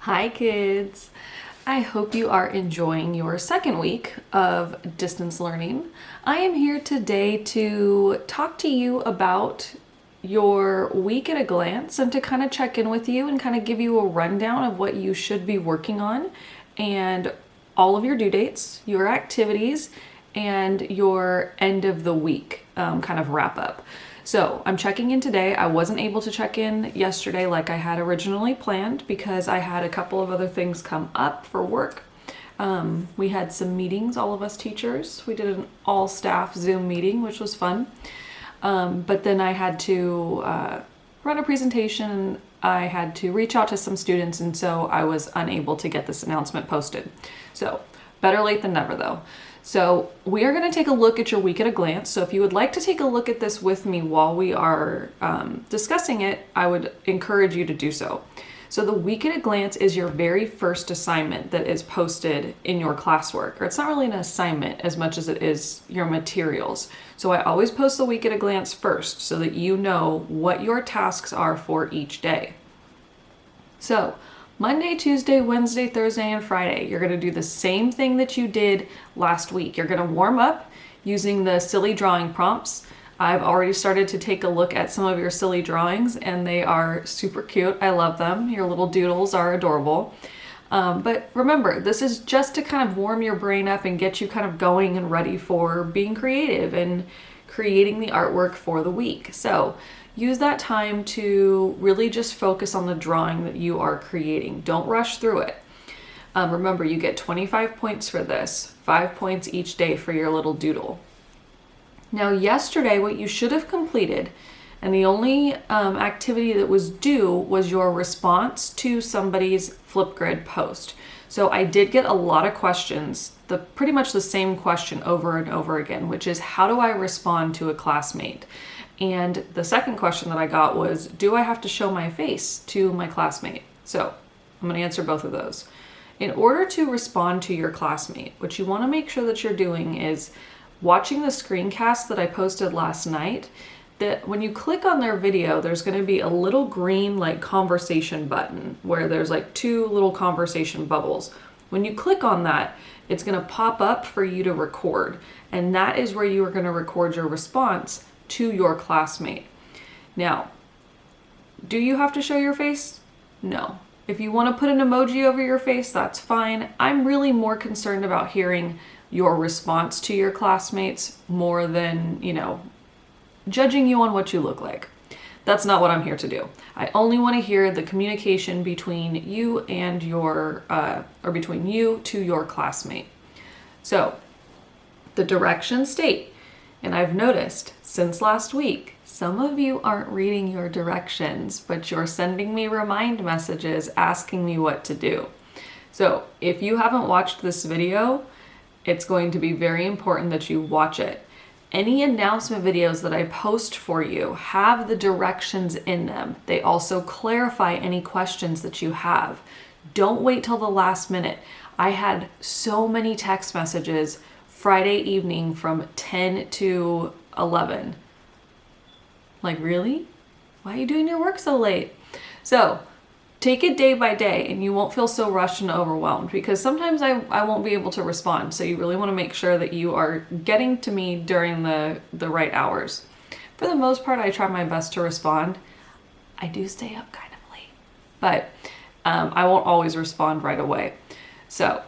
Hi kids! I hope you are enjoying your second week of distance learning. I am here today to talk to you about your week at a glance and to kind of check in with you and kind of give you a rundown of what you should be working on and all of your due dates, your activities, and your end of the week kind of wrap up. So I'm checking in today. I wasn't able to check in yesterday like I had originally planned because I had a couple of other things come up for work. We had some meetings, all of us teachers. We did an all staff Zoom meeting, which was fun. But then I had to run a presentation and I had to reach out to some students, and so I was unable to get this announcement posted. So better late than never though. So we are going to take a look at your week at a glance. So if you would like to take a look at this with me while we are discussing it, I would encourage you to do so. So the week at a glance is your very first assignment that is posted in your classwork. Or it's not really an assignment as much as it is your materials. So I always post the week at a glance first so that you know what your tasks are for each day. So Monday, Tuesday, Wednesday, Thursday, and Friday, you're going to do the same thing that you did last week. You're going to warm up using the silly drawing prompts. I've already started to take a look at some of your silly drawings and they are super cute. I love them. Your little doodles are adorable. But remember, this is just to kind of warm your brain up and get you kind of going and ready for being creative and creating the artwork for the week. So use that time to really just focus on the drawing that you are creating. Don't rush through it. Remember, you get 25 points for this, 5 points each day for your little doodle. Now, yesterday, what you should have completed, and the only activity that was due was your response to somebody's Flipgrid post. So I did get a lot of questions, pretty much the same question over and over again, which is, how do I respond to a classmate? And the second question that I got was, do I have to show my face to my classmate? So I'm going to answer both of those. In order to respond to your classmate, what you want to make sure that you're doing is watching the screencast that I posted last night. That when you click on their video, there's going to be a little green like conversation button where there's like two little conversation bubbles. When you click on that, it's going to pop up for you to record. And that is where you are going to record your response to your classmate. Now, do you have to show your face? No. If you want to put an emoji over your face, that's fine. I'm really more concerned about hearing your response to your classmates more than, judging you on what you look like. That's not what I'm here to do. I only want to hear the communication between you and or between you to your classmate. So, the directions state, and I've noticed since last week, some of you aren't reading your directions, but you're sending me remind messages asking me what to do. So if you haven't watched this video, it's going to be very important that you watch it. Any announcement videos that I post for you have the directions in them. They also clarify any questions that you have. Don't wait till the last minute. I had so many text messages Friday evening from 10 to 11. Like, really? Why are you doing your work so late? So take it day by day and you won't feel so rushed and overwhelmed, because sometimes I won't be able to respond. So you really want to make sure that you are getting to me during the right hours. For the most part, I try my best to respond. I do stay up kind of late, but I won't always respond right away. So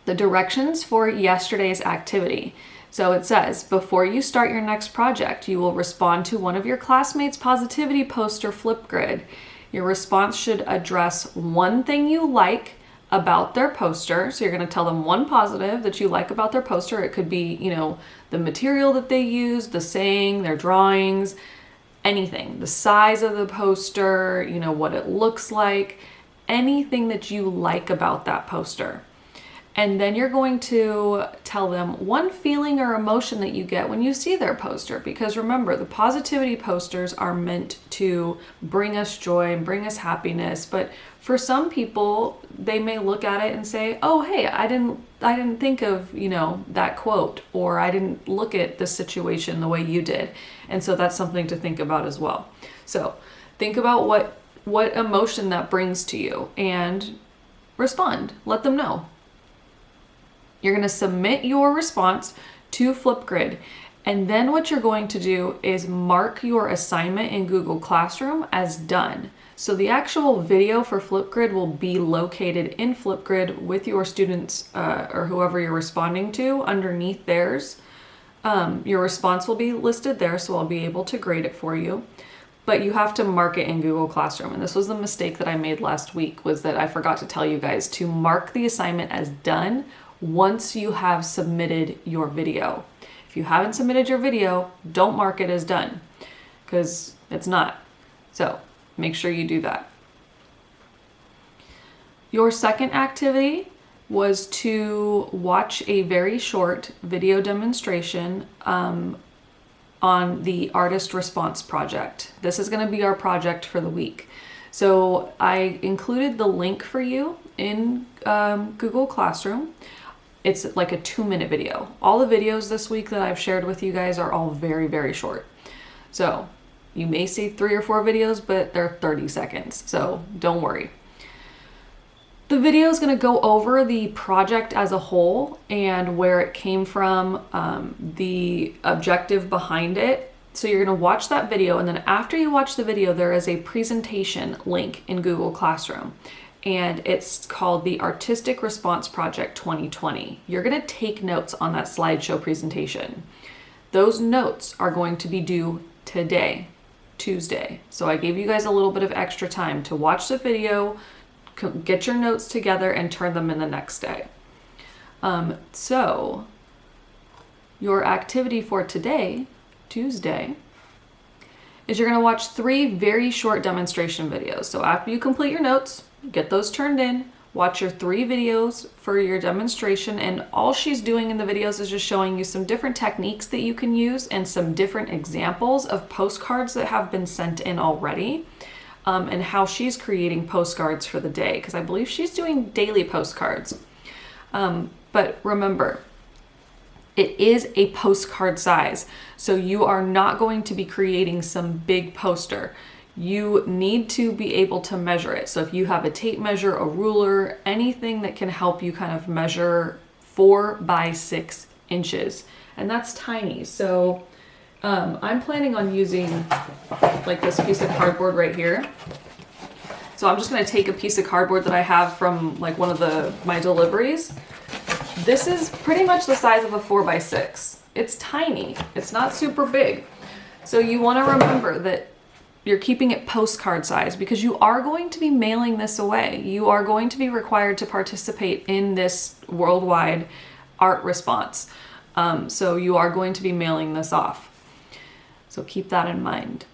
the directions for yesterday's activity. So it says, before you start your next project, you will respond to one of your classmates' positivity poster Flipgrid. Your response should address one thing you like about their poster. So you're going to tell them one positive that you like about their poster. It could be, the material that they use, the saying, their drawings, anything, the size of the poster, what it looks like, anything that you like about that poster. And then you're going to tell them one feeling or emotion that you get when you see their poster. Because remember, the positivity posters are meant to bring us joy and bring us happiness. But for some people, they may look at it and say, oh, hey, I didn't think of, that quote, or I didn't look at the situation the way you did. And so that's something to think about as well. So think about what what emotion that brings to you and respond. Let them know. You're going to submit your response to Flipgrid, and then what you're going to do is mark your assignment in Google Classroom as done. So the actual video for Flipgrid will be located in Flipgrid with your students or whoever you're responding to underneath theirs. Your response will be listed there, so I'll be able to grade it for you. But you have to mark it in Google Classroom. And this was the mistake that I made last week, was that I forgot to tell you guys to mark the assignment as done once you have submitted your video. If you haven't submitted your video, don't mark it as done, because it's not. So make sure you do that. Your second activity was to watch a very short video demonstration on the artist response project. This is going to be our project for the week. So I included the link for you in Google Classroom. It's like a 2-minute video. All the videos this week that I've shared with you guys are all very, very short. So you may see 3 or 4 videos, but they're 30 seconds. So don't worry. The video is going to go over the project as a whole and where it came from, the objective behind it. So you're going to watch that video, and then after you watch the video, there is a presentation link in Google Classroom, and it's called the Artistic Response Project 2020. You're going to take notes on that slideshow presentation. Those notes are going to be due today, Tuesday. So I gave you guys a little bit of extra time to watch the video, get your notes together, and turn them in the next day. So your activity for today, Tuesday, is you're going to watch 3 very short demonstration videos. So after you complete your notes, get those turned in, watch your 3 videos for your demonstration, and all she's doing in the videos is just showing you some different techniques that you can use and some different examples of postcards that have been sent in already, and how she's creating postcards for the day, because I believe she's doing daily postcards. But remember, it is a postcard size, so you are not going to be creating some big poster. You need to be able to measure it. So if you have a tape measure, a ruler, anything that can help you kind of measure 4 by 6 inches, and that's tiny. So I'm planning on using like this piece of cardboard right here. So I'm just going to take a piece of cardboard that I have from like one of my deliveries. This is pretty much the size of a 4 by 6. It's tiny. It's not super big. So you want to remember that you're keeping it postcard size, because you are going to be mailing this away. You are going to be required to participate in this worldwide art response. So you are going to be mailing this off. So keep that in mind.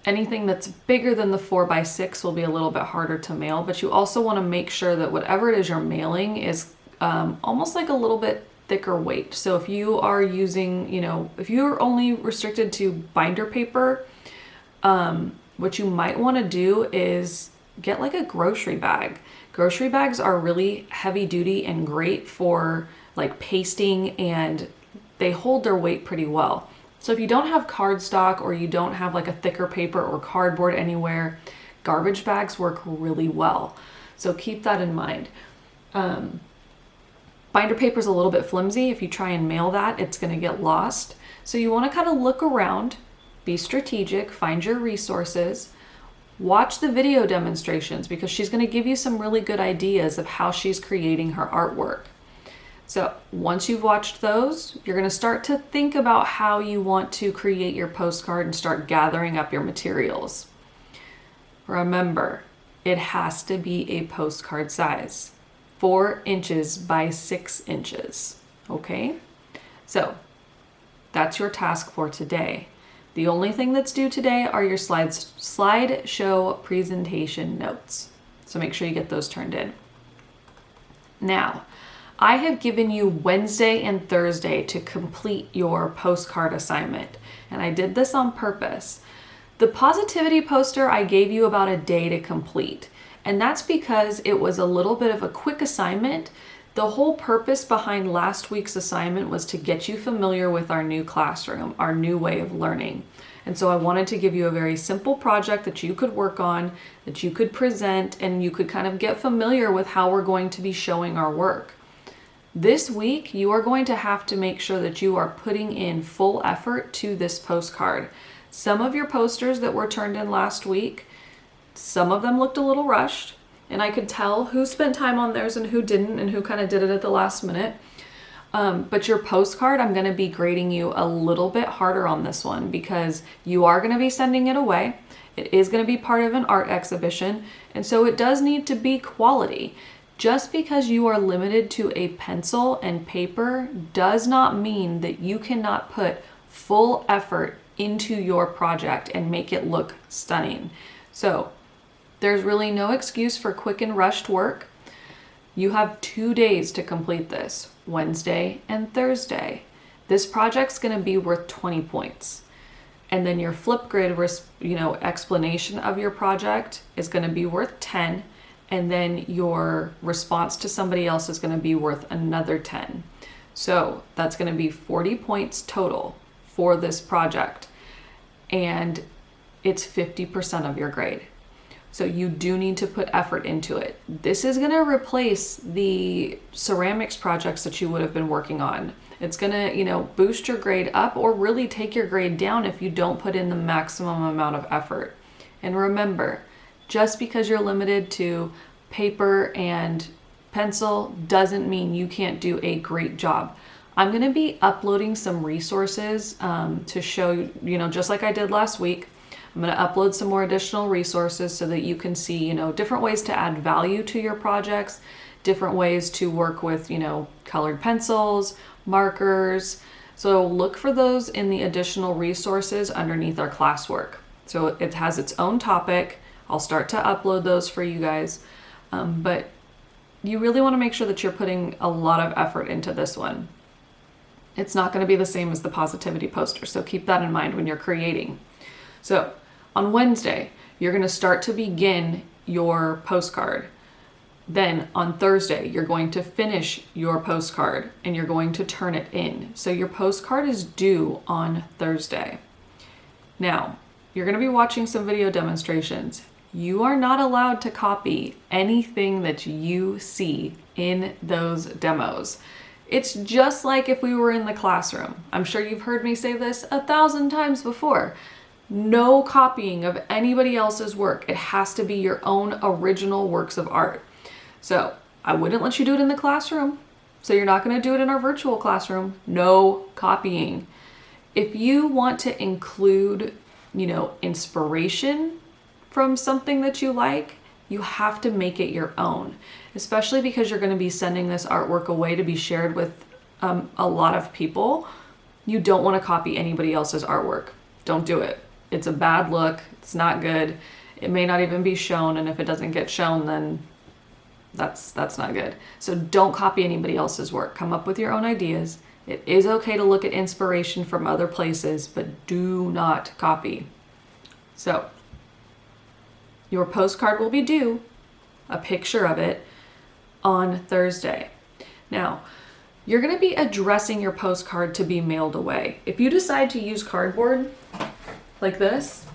Anything that's bigger than the 4 by 6 will be a little bit harder to mail, but you also want to make sure that whatever it is you're mailing is almost like a little bit thicker weight. So if you are using, if you're only restricted to binder paper, what you might want to do is get like a grocery bag. Grocery bags are really heavy duty and great for like pasting, and they hold their weight pretty well. So if you don't have cardstock, or you don't have like a thicker paper or cardboard anywhere, garbage bags work really well. So keep that in mind. Binder paper is a little bit flimsy. If you try and mail that, it's going to get lost. So you want to kind of look around, be strategic, find your resources, watch the video demonstrations, because she's going to give you some really good ideas of how she's creating her artwork. So once you've watched those, you're going to start to think about how you want to create your postcard and start gathering up your materials. Remember, it has to be a postcard size, 4 inches by 6 inches. Okay? So that's your task for today. The only thing that's due today are your slideshow presentation notes. So make sure you get those turned in. Now, I have given you Wednesday and Thursday to complete your postcard assignment, and I did this on purpose. The positivity poster I gave you about a day to complete, and that's because it was a little bit of a quick assignment. The whole purpose behind last week's assignment was to get you familiar with our new classroom, our new way of learning. And so I wanted to give you a very simple project that you could work on, that you could present, and you could kind of get familiar with how we're going to be showing our work. This week, you are going to have to make sure that you are putting in full effort to this postcard. Some of your posters that were turned in last week, some of them looked a little rushed, and I could tell who spent time on theirs and who didn't, and who kind of did it at the last minute. But your postcard, I'm going to be grading you a little bit harder on this one because you are going to be sending it away. It is going to be part of an art exhibition, and so it does need to be quality. Just because you are limited to a pencil and paper does not mean that you cannot put full effort into your project and make it look stunning. So there's really no excuse for quick and rushed work. You have 2 days to complete this, Wednesday and Thursday. This project's going to be worth 20 points. And then your Flipgrid, explanation of your project is going to be worth 10. And then your response to somebody else is going to be worth another 10. So that's going to be 40 points total for this project. And it's 50% of your grade. So you do need to put effort into it. This is going to replace the ceramics projects that you would have been working on. It's going to, boost your grade up or really take your grade down if you don't put in the maximum amount of effort. And remember, just because you're limited to paper and pencil doesn't mean you can't do a great job. I'm going to be uploading some resources to show, just like I did last week. I'm going to upload some more additional resources so that you can see, different ways to add value to your projects, different ways to work with, colored pencils, markers. So look for those in the additional resources underneath our classwork. So it has its own topic. I'll start to upload those for you guys. But you really want to make sure that you're putting a lot of effort into this one. It's not going to be the same as the positivity poster. So keep that in mind when you're creating. So on Wednesday, you're going to start to begin your postcard. Then on Thursday, you're going to finish your postcard and you're going to turn it in. So your postcard is due on Thursday. Now, you're going to be watching some video demonstrations. You are not allowed to copy anything that you see in those demos. It's just like if we were in the classroom. I'm sure you've heard me say this 1,000 times before. No copying of anybody else's work. It has to be your own original works of art. So I wouldn't let you do it in the classroom. So you're not going to do it in our virtual classroom. No copying. If you want to include, inspiration from something that you like, you have to make it your own, especially because you're going to be sending this artwork away to be shared with a lot of people. You don't want to copy anybody else's artwork. Don't do it. It's a bad look. It's not good. It may not even be shown. And if it doesn't get shown, then that's not good. So don't copy anybody else's work. Come up with your own ideas. It is okay to look at inspiration from other places, but do not copy. So your postcard will be due, a picture of it, on Thursday. Now, you're going to be addressing your postcard to be mailed away. If you decide to use cardboard like this,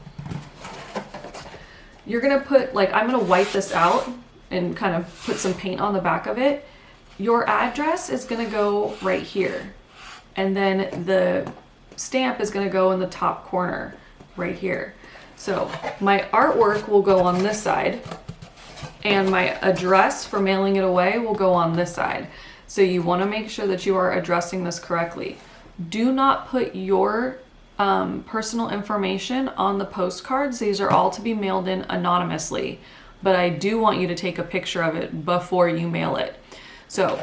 you're going to put, I'm going to wipe this out and kind of put some paint on the back of it. Your address is going to go right here. And then the stamp is going to go in the top corner right here. So my artwork will go on this side and my address for mailing it away will go on this side. So you want to make sure that you are addressing this correctly. Do not put your personal information on the postcards. These are all to be mailed in anonymously, but I do want you to take a picture of it before you mail it. So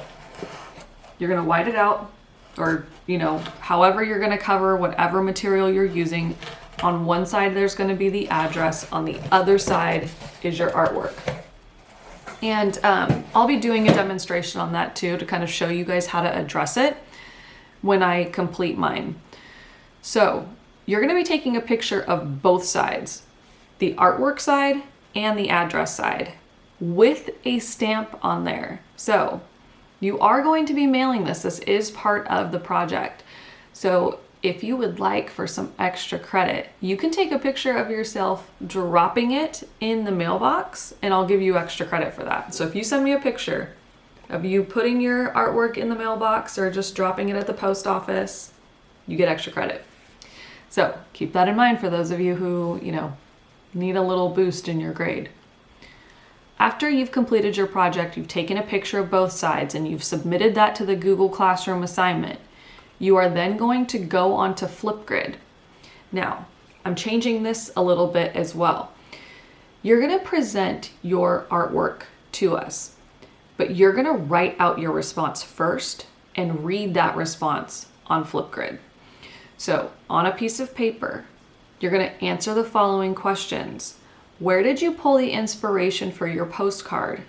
you're going to white it out, or however you're going to cover whatever material you're using. On one side there's going to be the address, on the other side is your artwork. And I'll be doing a demonstration on that too, to kind of show you guys how to address it when I complete mine. So you're going to be taking a picture of both sides, the artwork side and the address side, with a stamp on there. So you are going to be mailing this. This is part of the project. So if you would like for some extra credit, you can take a picture of yourself dropping it in the mailbox and I'll give you extra credit for that. So if you send me a picture of you putting your artwork in the mailbox or just dropping it at the post office, you get extra credit. So keep that in mind for those of you who, need a little boost in your grade. After you've completed your project, you've taken a picture of both sides and you've submitted that to the Google Classroom assignment. You are then going to go onto Flipgrid. Now, I'm changing this a little bit as well. You're going to present your artwork to us, but you're going to write out your response first and read that response on Flipgrid. So, on a piece of paper, you're going to answer the following questions. Where did you pull the inspiration for your postcard?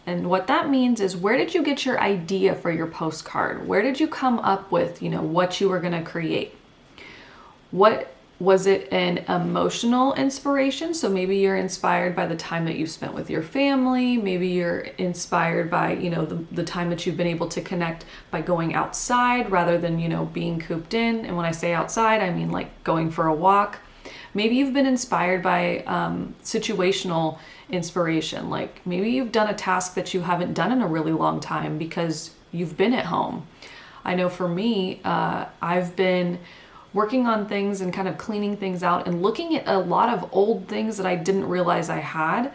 And what that means is, where did you get your idea for your postcard? Where did you come up with, what you were going to create? What was it, an emotional inspiration? So maybe you're inspired by the time that you spent with your family. Maybe you're inspired by, the time that you've been able to connect by going outside rather than, being cooped in. And when I say outside, I mean like going for a walk. Maybe you've been inspired by situational inspiration. Like maybe you've done a task that you haven't done in a really long time because you've been at home. I know for me, I've been working on things and kind of cleaning things out and looking at a lot of old things that I didn't realize I had.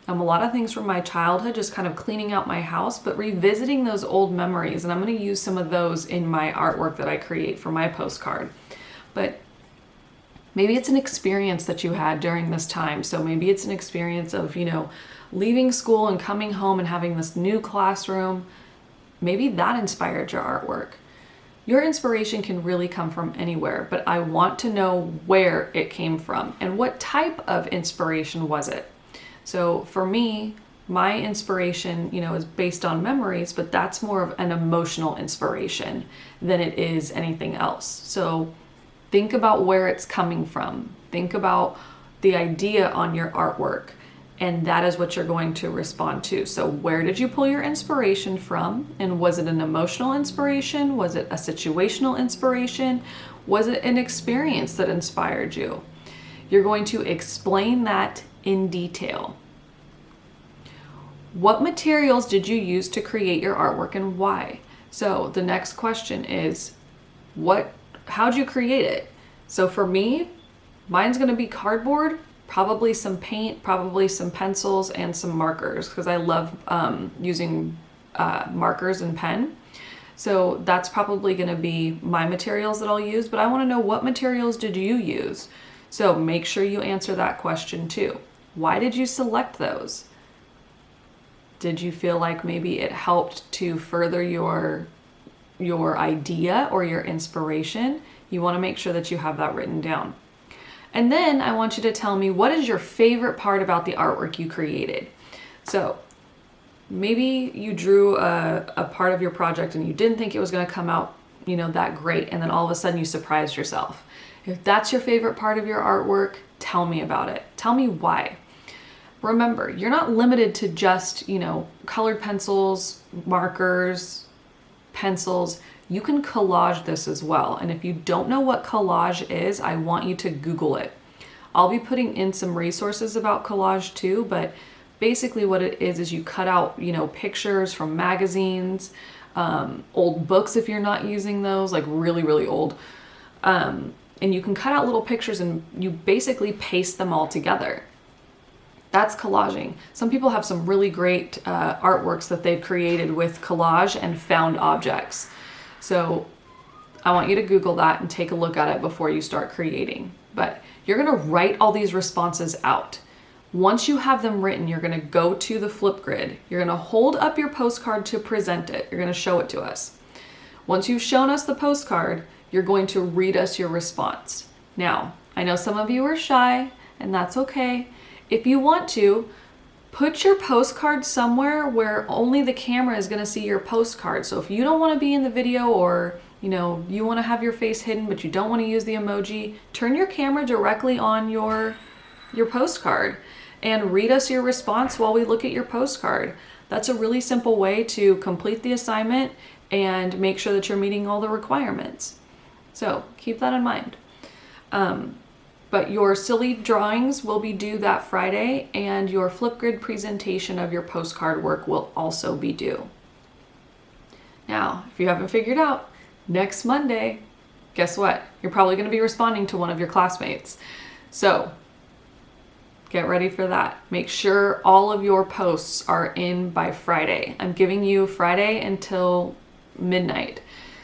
A lot of things from my childhood, just kind of cleaning out my house, but revisiting those old memories. And I'm going to use some of those in my artwork that I create for my postcard. But maybe it's an experience that you had during this time. So maybe it's an experience of, leaving school and coming home and having this new classroom. Maybe that inspired your artwork. Your inspiration can really come from anywhere, but I want to know where it came from and what type of inspiration was it. So for me, my inspiration, is based on memories, but that's more of an emotional inspiration than it is anything else. So think about where it's coming from. Think about the idea on your artwork, and that is what you're going to respond to. So where did you pull your inspiration from? And was it an emotional inspiration? Was it a situational inspiration? Was it an experience that inspired you? You're going to explain that in detail. What materials did you use to create your artwork and why? So the next question is, how'd you create it? So for me, mine's going to be cardboard, probably some paint, probably some pencils and some markers because I love using markers and pen. So that's probably going to be my materials that I'll use, but I want to know, what materials did you use? So make sure you answer that question too. Why did you select those? Did you feel like maybe it helped to further your idea or your inspiration? You want to make sure that you have that written down. And then I want you to tell me, what is your favorite part about the artwork you created? So maybe you drew a part of your project and you didn't think it was going to come out, that great. And then all of a sudden you surprised yourself. If that's your favorite part of your artwork, tell me about it. Tell me why. Remember, you're not limited to just, colored pencils, markers, pencils. You can collage this as well. And if you don't know what collage is, I want you to Google it. I'll be putting in some resources about collage too, but basically what it is you cut out, pictures from magazines, old books if you're not using those, like really, really old. And you can cut out little pictures and you basically paste them all together. That's collaging. Some people have some really great artworks that they've created with collage and found objects. So I want you to Google that and take a look at it before you start creating. But you're going to write all these responses out. Once you have them written, you're going to go to the Flipgrid. You're going to hold up your postcard to present it. You're going to show it to us. Once you've shown us the postcard, you're going to read us your response. Now, I know some of you are shy, and that's okay. If you want to, put your postcard somewhere where only the camera is going to see your postcard. So if you don't want to be in the video, or you want to have your face hidden but you don't want to use the emoji, turn your camera directly on your postcard and read us your response while we look at your postcard. That's a really simple way to complete the assignment and make sure that you're meeting all the requirements. So keep that in mind. But your silly drawings will be due that Friday, and your Flipgrid presentation of your postcard work will also be due. Now, if you haven't figured out, next Monday, guess what? You're probably going to be responding to one of your classmates. So get ready for that. Make sure all of your posts are in by Friday. I'm giving you Friday until midnight.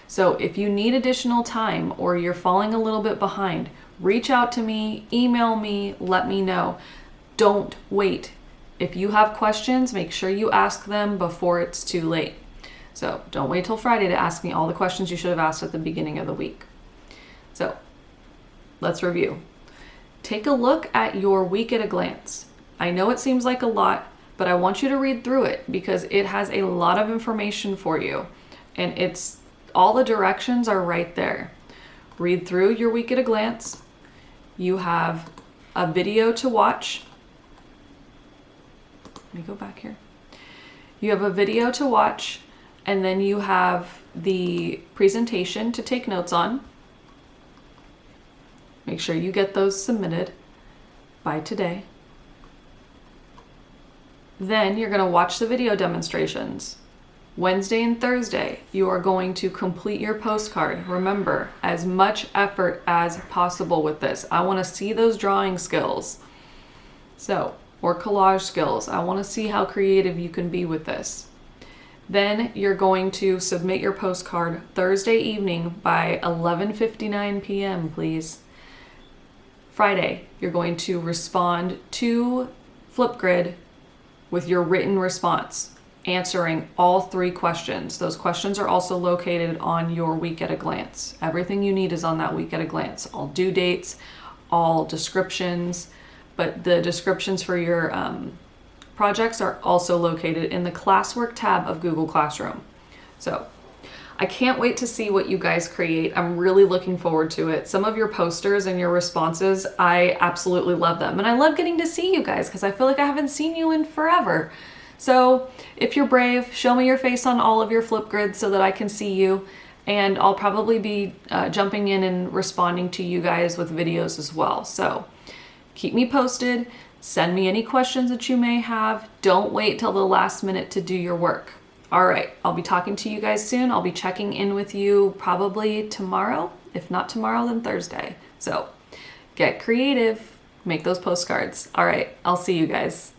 So if you need additional time or you're falling a little bit behind, reach out to me, email me, let me know. Don't wait. If you have questions, make sure you ask them before it's too late. So don't wait till Friday to ask me all the questions you should have asked at the beginning of the week. So let's review. Take a look at your week at a glance. I know it seems like a lot, but I want you to read through it because it has a lot of information for you, and it's all the directions are right there. Read through your week at a glance. You have a video to watch. Let me go back here. You have a video to watch, and then you have the presentation to take notes on. Make sure you get those submitted by today. Then you're going to watch the video demonstrations. Wednesday and Thursday, you are going to complete your postcard. Remember, as much effort as possible with this. I want to see those drawing skills. Or collage skills. I want to see how creative you can be with this. Then you're going to submit your postcard Thursday evening by 11:59 p.m., please. Friday, you're going to respond to Flipgrid with your written response, answering all 3 questions. Those questions are also located on your week at a glance. Everything you need is on that week at a glance. All due dates, all descriptions, but the descriptions for your projects are also located in the classwork tab of Google Classroom. So I can't wait to see what you guys create. I'm really looking forward to it. Some of your posters and your responses, I absolutely love them. And I love getting to see you guys because I feel like I haven't seen you in forever. So if you're brave, show me your face on all of your Flipgrids so that I can see you. And I'll probably be jumping in and responding to you guys with videos as well. So keep me posted. Send me any questions that you may have. Don't wait till the last minute to do your work. All right, I'll be talking to you guys soon. I'll be checking in with you probably tomorrow. If not tomorrow, then Thursday. So get creative, make those postcards. All right, I'll see you guys.